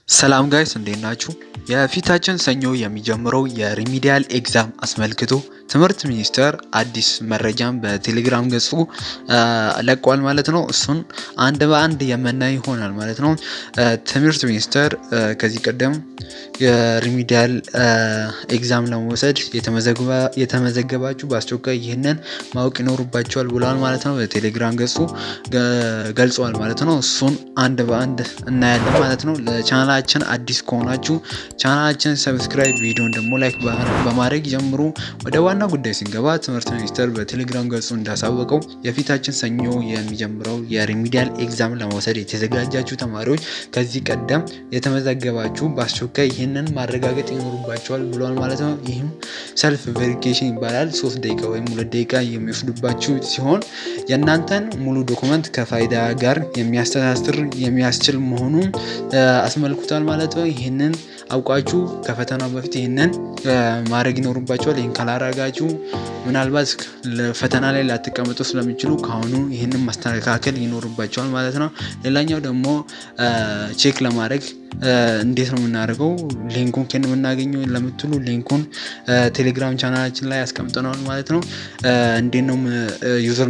ሰላም ጋይስ እንዴት ናችሁ? የፊታችን ሰኞ የሚጀምረው የሪሚዲያል ኤግዛም አስመልክቶ ትምህርት ሚኒስቴር አዲስ መረጃን በቴሌግራም ገጹ ለቋል ማለት ነው። እሱን አንድ በአንድ የምናይ ይሆናል ማለት ነው። ትምህርት ሚኒስቴር ከዚህ ቀደም የሪሚዲያል ኤግዛም ለመውሰድ የተመዘገባችሁ በአስቸኳይ ይህንን ማወቅ ይኖርባችኋል ብሏል ማለት ነው። በቴሌግራም ገጹ ገልጿል ማለት ነው። እሱን አንድ በአንድ እናያለን ማለት ነው። ለቻናላችን አዲስ ከሆናችሁ ቻናላችን ሰብስክራይብ፣ ቪዲዮን ደግሞ ላይክ በማድረግ ጀምሩ። ወደ ዋና ጉዳይ ስንገባ ትምህርት ሚኒስቴር በቴሌግራም ገጹ እንዳሳወቀው የፊታችን ሰኞ የሚጀምረው የሪሚዲያል ኤግዛም ለመውሰድ የተዘጋጃችሁ ተማሪዎች ከዚህ ቀደም የተመዘገባችሁ በአስቸኳይ ይህንን ማረጋገጥ ይኖርባቸዋል ብሏል ማለት ነው። ይህም ሰልፍ ቬሪፊኬሽን ይባላል። 3 ደቂቃ ወይም 2 ደቂቃ የሚወስዱባችሁ ሲሆን የእናንተን ሙሉ ዶክመንት ከፋይዳ ጋር የሚያስተሳስር የሚያስችል መሆኑን አስመልክቷል ማለት ነው። ይህንን አውቃችሁ ከፈተናው በፊት ይህንን ማድረግ ይኖርባችኋል። ይህን ካላረጋችሁ ምናልባት ፈተና ላይ ላትቀመጡ ስለሚችሉ ካሁኑ ይህንን ማስተካከል ይኖርባችኋል ማለት ነው። ሌላኛው ደግሞ ቼክ ለማድረግ እንዴት ነው የምናደርገው? ሊንኩን ከን የምናገኘው ለምትሉ ሊንኩን ቴሌግራም ቻናላችን ላይ አስቀምጠናል ማለት ነው። እንዴት ነው ዩዘር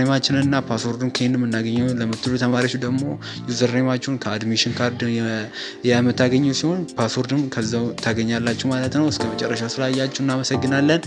ኔማችንን እና ፓስወርዱን ከን የምናገኘው ለምትሉ ተማሪዎች ደግሞ ዩዘር ኔማችሁን ከአድሚሽን ካርድ የምታገኙ ሲሆን ፓስወርድም ከዛው ታገኛላችሁ ማለት ነው። እስከ መጨረሻው ስላያችሁ እናመሰግናለን።